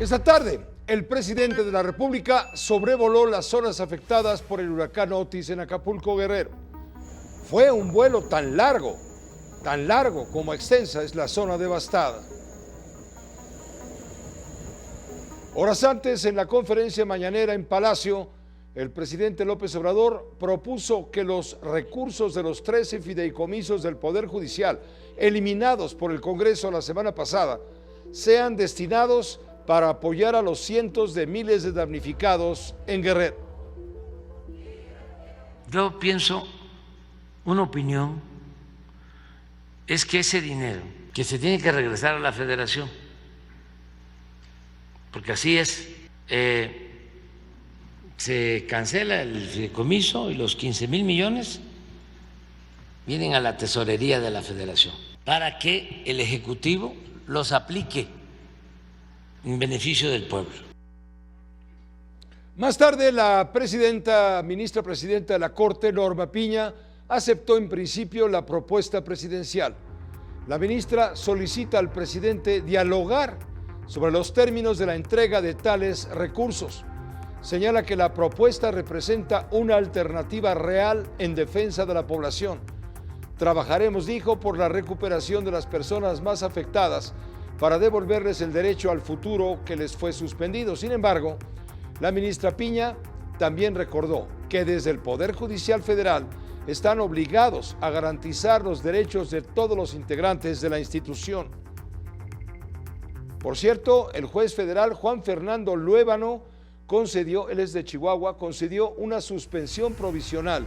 Esta tarde, el presidente de la República sobrevoló las zonas afectadas por el huracán Otis en Acapulco, Guerrero. Fue un vuelo tan largo como extensa es la zona devastada. Horas antes, en la conferencia mañanera en Palacio, el presidente López Obrador propuso que los recursos de los 13 fideicomisos del Poder Judicial, eliminados por el Congreso la semana pasada, sean destinados para apoyar a los cientos de miles de damnificados en Guerrero. Yo pienso, una opinión, es que ese dinero que se tiene que regresar a la Federación, porque así es, se cancela el fideicomiso y los 15,000 millones vienen a la tesorería de la Federación para que el Ejecutivo los aplique en beneficio del pueblo. Más tarde, la ministra presidenta de la Corte, Norma Piña, aceptó en principio la propuesta presidencial. La ministra solicita al presidente dialogar sobre los términos de la entrega de tales recursos. Señala que la propuesta representa una alternativa real en defensa de la población. Trabajaremos, dijo, por la recuperación de las personas más afectadas para devolverles el derecho al futuro que les fue suspendido. Sin embargo, la ministra Piña también recordó que desde el Poder Judicial Federal están obligados a garantizar los derechos de todos los integrantes de la institución. Por cierto, el juez federal Juan Fernando Luébano él es de Chihuahua, concedió una suspensión provisional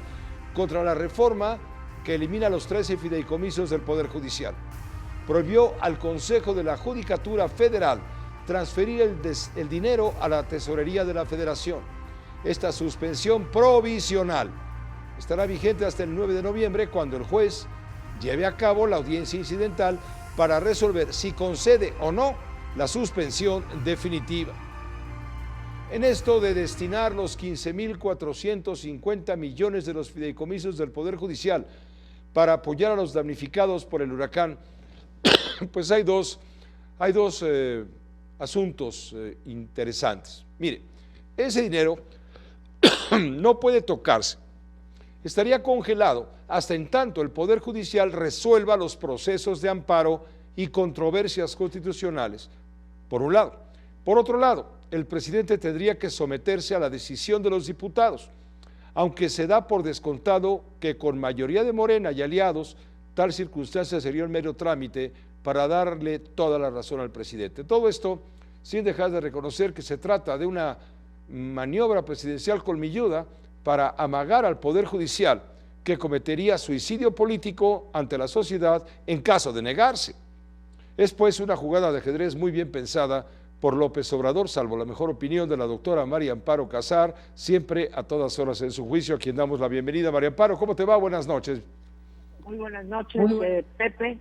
contra la reforma que elimina los 13 fideicomisos del Poder Judicial. Prohibió al Consejo de la Judicatura Federal transferir el dinero a la tesorería de la Federación. Esta suspensión provisional estará vigente hasta el 9 de noviembre, cuando el juez lleve a cabo la audiencia incidental para resolver si concede o no la suspensión definitiva. En esto de destinar los 15,450 millones de los fideicomisos del Poder Judicial para apoyar a los damnificados por el huracán, pues hay dos asuntos interesantes. Mire, ese dinero no puede tocarse. Estaría congelado hasta en tanto el Poder Judicial resuelva los procesos de amparo y controversias constitucionales, por un lado. Por otro lado, el presidente tendría que someterse a la decisión de los diputados, aunque se da por descontado que con mayoría de Morena y aliados, tal circunstancia sería un mero trámite para darle toda la razón al presidente. Todo esto sin dejar de reconocer que se trata de una maniobra presidencial colmilluda para amagar al Poder Judicial, que cometería suicidio político ante la sociedad en caso de negarse. Es pues una jugada de ajedrez muy bien pensada por López Obrador, salvo la mejor opinión de la doctora María Amparo Casar, siempre a todas horas en su juicio, a quien damos la bienvenida. María Amparo, ¿cómo te va? Buenas noches. Muy buenas noches, Pepe.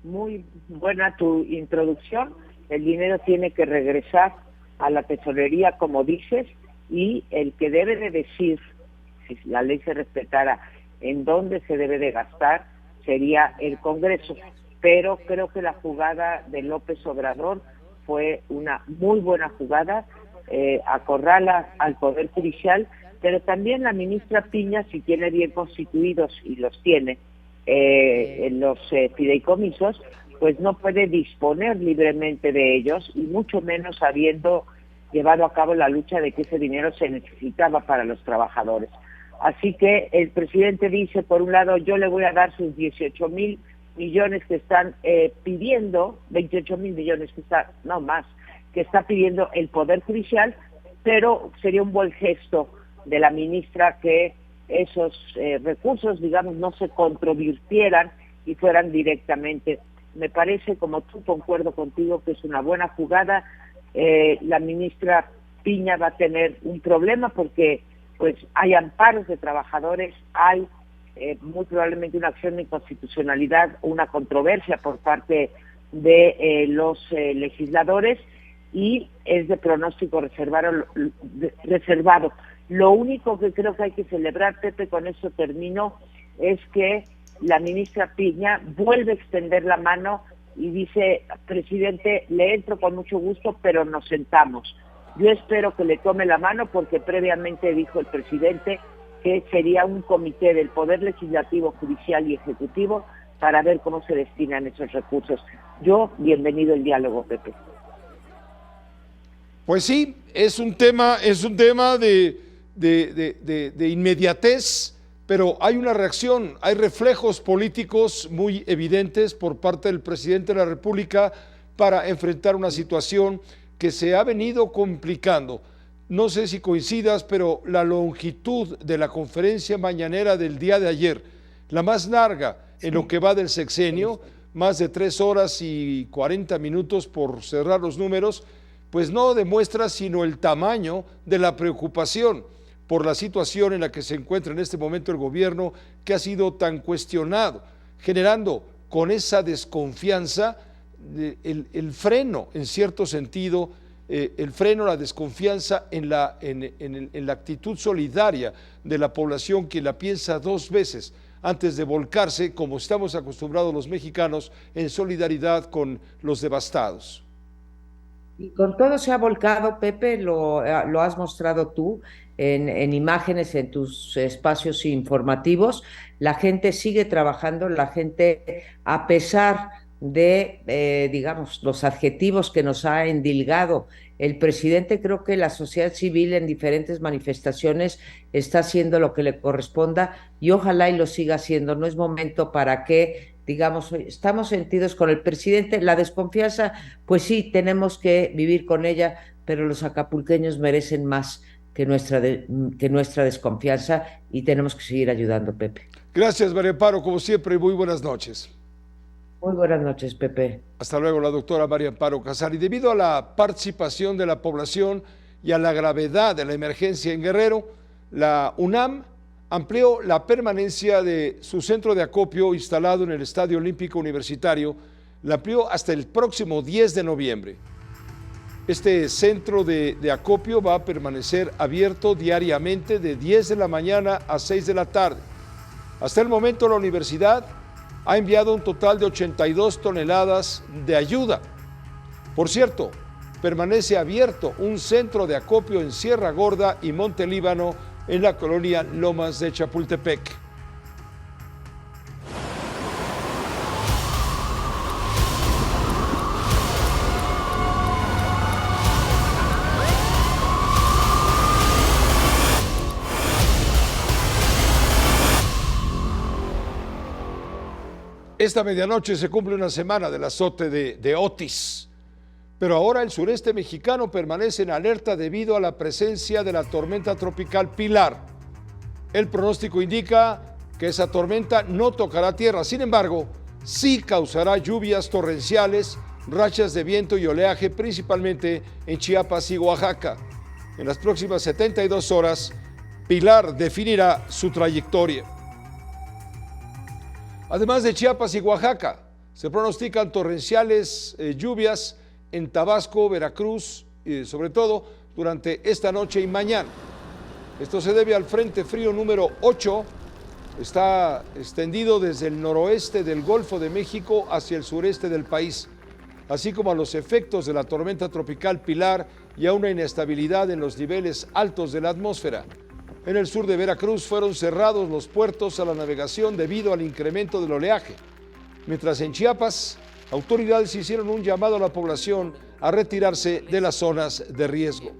Muy buena tu introducción. El dinero tiene que regresar a la tesorería, como dices, y el que debe de decir, si la ley se respetara, en dónde se debe de gastar, sería el Congreso. Pero creo que la jugada de López Obrador fue una muy buena jugada, acorrala al Poder Judicial, pero también la ministra Piña, si tiene bien constituidos, y los tiene, en los fideicomisos, pues no puede disponer libremente de ellos, y mucho menos habiendo llevado a cabo la lucha de que ese dinero se necesitaba para los trabajadores. Así que el presidente dice, por un lado, yo le voy a dar sus 18,000 millones que están pidiendo, 28,000 millones que está, no más, que está pidiendo el Poder Judicial, pero sería un buen gesto de la ministra que esos recursos, digamos, no se controvirtieran y fueran directamente. Me parece, como tú, concuerdo contigo, que es una buena jugada. La ministra Piña va a tener un problema porque pues hay amparos de trabajadores, hay muy probablemente una acción de inconstitucionalidad, una controversia por parte de los legisladores, y es de pronóstico reservado. Lo único que creo que hay que celebrar, Pepe, con esto termino, es que la ministra Piña vuelve a extender la mano y dice, presidente, le entro con mucho gusto, pero nos sentamos. Yo espero que le tome la mano porque previamente dijo el presidente que sería un comité del Poder Legislativo, Judicial y Ejecutivo para ver cómo se destinan esos recursos. Bienvenido el diálogo, Pepe. Pues sí, es un tema de inmediatez, pero hay una reacción, hay reflejos políticos muy evidentes por parte del presidente de la República para enfrentar una situación que se ha venido complicando. No sé si coincidas, pero la longitud de la conferencia mañanera del día de ayer, la más larga en lo que va del sexenio, más de 3 horas y 40 minutos por cerrar los números, pues no demuestra sino el tamaño de la preocupación por la situación en la que se encuentra en este momento el gobierno, que ha sido tan cuestionado, generando con esa desconfianza el freno, en cierto sentido, el freno, la desconfianza en la actitud solidaria de la población, que la piensa 2 veces antes de volcarse, como estamos acostumbrados los mexicanos, en solidaridad con los devastados. Y con todo se ha volcado, Pepe, lo has mostrado tú en imágenes, en tus espacios informativos. La gente sigue trabajando, la gente, a pesar de, digamos, los adjetivos que nos ha endilgado el presidente, creo que la sociedad civil en diferentes manifestaciones está haciendo lo que le corresponda y ojalá y lo siga haciendo. No es momento para que, digamos, estamos sentidos con el presidente. La desconfianza, pues sí, tenemos que vivir con ella, pero los acapulqueños merecen más que nuestra desconfianza y tenemos que seguir ayudando, Pepe. Gracias, María Amparo, como siempre, muy buenas noches. Muy buenas noches, Pepe. Hasta luego, la doctora María Amparo Casar. Y debido a la participación de la población y a la gravedad de la emergencia en Guerrero, la UNAM amplió la permanencia de su centro de acopio instalado en el Estadio Olímpico Universitario, la amplió hasta el próximo 10 de noviembre. Este centro de acopio va a permanecer abierto diariamente de 10 de la mañana a 6 de la tarde. Hasta el momento la universidad ha enviado un total de 82 toneladas de ayuda. Por cierto, permanece abierto un centro de acopio en Sierra Gorda y Monte Líbano, en la colonia Lomas de Chapultepec. Esta medianoche se cumple una semana del azote de Otis, pero ahora el sureste mexicano permanece en alerta debido a la presencia de la tormenta tropical Pilar. El pronóstico indica que esa tormenta no tocará tierra, sin embargo, sí causará lluvias torrenciales, rachas de viento y oleaje, principalmente en Chiapas y Oaxaca. En las próximas 72 horas, Pilar definirá su trayectoria. Además de Chiapas y Oaxaca, se pronostican torrenciales lluvias en Tabasco, Veracruz, sobre todo durante esta noche y mañana. Esto se debe al Frente Frío número 8, está extendido desde el noroeste del Golfo de México hacia el sureste del país, así como a los efectos de la tormenta tropical Pilar y a una inestabilidad en los niveles altos de la atmósfera. En el sur de Veracruz fueron cerrados los puertos a la navegación debido al incremento del oleaje, mientras en Chiapas, autoridades hicieron un llamado a la población a retirarse de las zonas de riesgo.